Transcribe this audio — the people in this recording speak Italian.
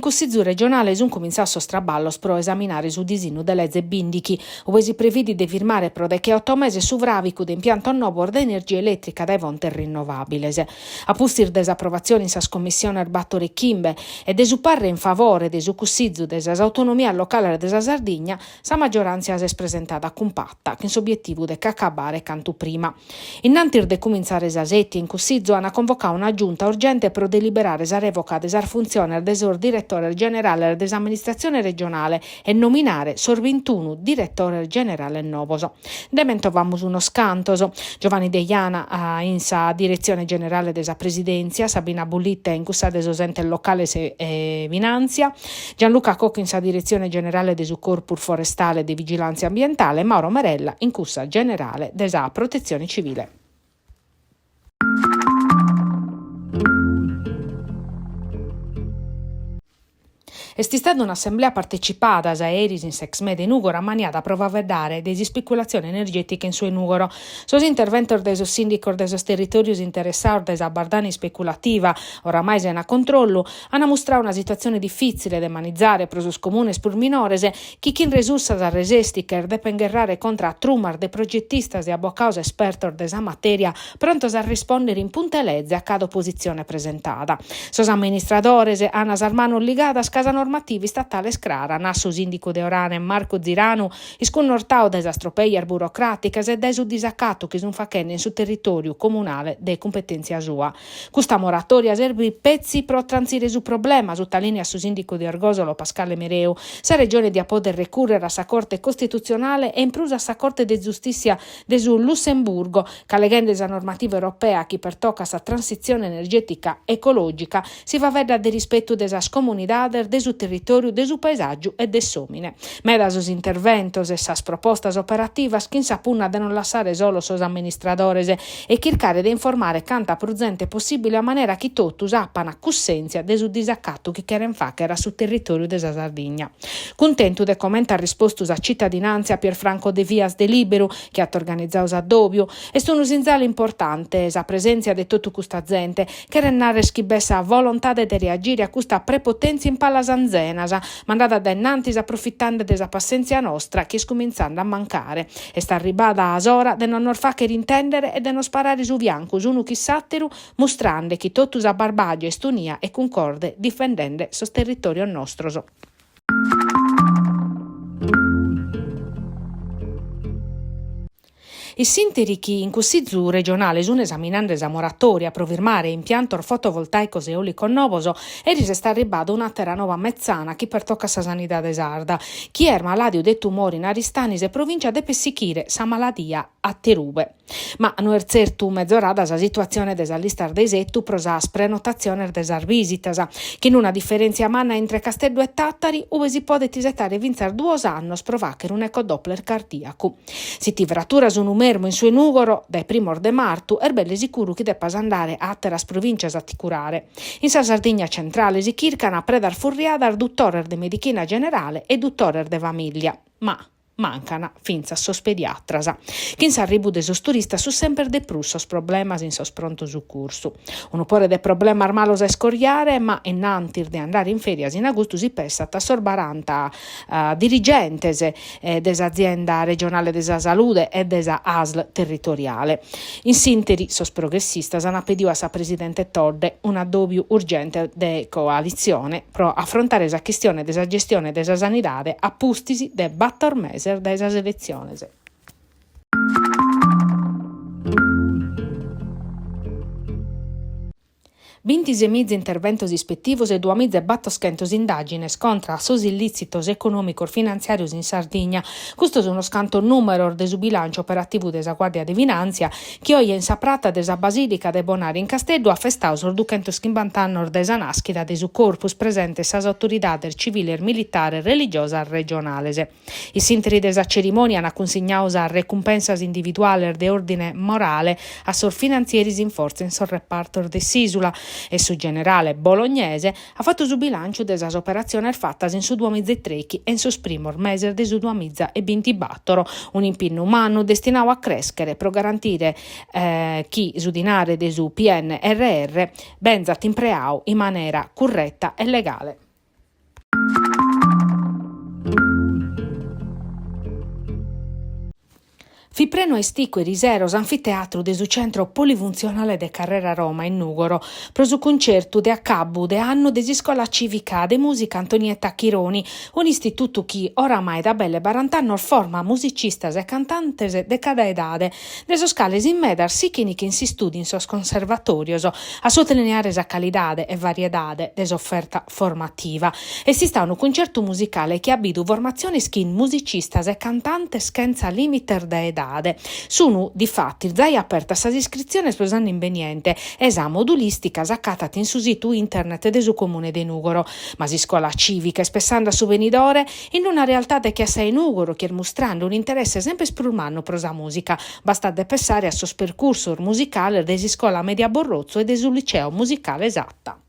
Consiglio regionale sono cominciato a straballo pro esaminare su disegno delle legge bindichi, ove si prevede di firmare pro de che 8 mesi su vravico di impianto nuovo di energia elettrica dai fonti rinnovabili. A pustir desapprovazione in sas commissione Arbatore Chimbe e desuparre in favore de su Consiglio de autonomia locale della Sardegna, sa maggioranza si è presentata compatta, che in obiettivo de cacabare canto prima. Innantir de cominciare esasetti in Consiglio hanno convocato una giunta urgente pro deliberare sa revoca de sar funzione del direttore generale dell'amministrazione regionale e nominare sor 21 direttore generale Novoso. Demento vamos uno scantoso. Giovanni Deiana in sa direzione generale della presidenza, Sabina Bullitta in cussa desosente locale Vinanzia, Gianluca Cocco in sa direzione generale del corpo forestale di vigilanza ambientale, Mauro Marella in cussa generale della protezione civile. È stata un'assemblea partecipata a Eris in Sexmed in Ugoro maniata prova a dare delle speculazioni energetiche in suo Ugoro. Sos interventor dei sindicor dei territori interessati della bardani speculativa, oramai se a controllo, hanno mostrato una situazione difficile da manizzare per sus comunes pur minores, chi risulta da resesticher depengherrare contra trumar de progettistas e abbocaus espertor desa materia, prontos a rispondere in punte lezze a cada opposizione presentata. Sos amministradores hanno armano ligadas casa normativi statale scrara, nasso sindico de Orane Marco Zirano, isconnortao desa stropeier burocraticas e desu disaccato che sun facenne in su territorio comunale de competenza sua. Questa moratoria serve pezzi pro transire su problema, sottolinea su sindico di Orgosolo Pascale Mereu, sa regione di a poter recurrere a sa corte costituzionale e imprusa a sa corte de giustizia de su Lussemburgo, calegende sa normativa europea che per tocca sa transizione energetica ecologica si fa vedere de rispetto de sa comunidade de su territorio, de su paesaggio e de somine. Meda sos interventos e sas propostas operativas che insapunna de non lasciare solo sos amministradores e cercare de informare canta prudente possibile a maniera che totus appana cussenzia de su disaccatto che cheren facera su territorio de sa Sardegna. Contento de commenta ha risposto a cittadinanza Pierfranco De Vias de Libero che ha organizzato a Dobio e sono un zinzale importante sa presenza de tutto questa gente che rennare schibessa volontà de reagire a questa prepotenza in palla zanzenasa mandata da innantis approfittando della pazienza nostra che scominciando a mancare e sta arribata a sora de non facere intendere e de non sparare su bianco uno chi sattiru mostrando che totus a barbagia e stunia e concorde difendendo sos territorio nostro. I sinteri che in Consiglio regionale sono esaminando esa moratoria pro firmare impianto fotovoltaico eolico novoso e sta arribando una terra nuova mezzana che pertocca sa sanità de Sarda. Chi è maladio de tumori in Aristanis e provincia de Pessichire sa maladia a Terube. Ma non è certo mezz'orada sa situazione desa lista dei settu pro sa prenotazione desa visitas, che in una differenza manna entre Castello e Tattari, ove si può tisettare vincer 2 anni pro facere un ecodoppler cardiaco. Si tivratura su un in suo Nugoro, dai primor de martu, belle sicuro che deppas andare a teras provincias a ticurare. In sa Sardegna centrale si chircana a predar furriada al dottorer de medicina generale e dottorer de famiglia. Ma mancana finza sos pediatrasa. Che in s'arribu de sos turistas su sempre de plus sos problemas in sos pronto soccorso. Uno pore de problema armalos a scoriare, ma innantir de andare in ferias in agosto si pessa a sorbaranta dirigentes desa regionale desa salute e desa ASL territoriale. In sinteri sos progressistas hanno pedido a sa presidente Todde un addobio urgente de coalizione pro affrontare esa questione desa gestione desa sanidade a pustisi de battor mese da esas elezioni. 26 interventos ispettivos e 2 battoschentos indagines contra sos illicitos economicos finanziarios in Sardegna. Questo è uno scanto numero de su bilancio operativo desa Guardia di Finanza che oggi in saprata desa Basilica de Bonari in Castello ha festato sul 250 anni desa nascita de su corpus presente sas autoridades civile e militare religiosa regionale. I sinteri desa cerimonia hanno consegnato a recompensas individuali de ordine morale a sor finanzieris in forza in sor reparto de Sisula e su generale bolognese ha fatto su bilancio desa operazioni fatta in su 2003 e in su primor mese de su 2024, un impegno umano destinato a crescere per garantire chi su dinare de su PNRR benzat impreau in maniera corretta e legale. Fipreno estico e riseros anfiteatru de su centro polifunzionale de Carrera Roma in Nugoro, pro su concertu de accabbu de anno de scola civica de musica Antonietta Chironi, un istituto chi oramai da belle 40 anni forma musicistas e cantantes de cada edade, de so scales in medar sichini che in si studi in sos conservatorios, a sottolineare sa calidade e variedade de s'offerta formativa. E si sta un concerto musicale che abidu formazioni skin musicistas e cantantes senza limiter de edade. Sono difatti già aperta sa iscrizione per l'anno inveniente e sa modulistica saccatata in su sito internet de su comune de Nugoro, ma si scuola civica spessando a su venidore in una realtà de che assai Nugoro che mostrando un interesse sempre sprulmanno pro sa musica, basta de pensare a sos percorso musicale de si scuola media Borrozzo e de su liceo musicale esatta.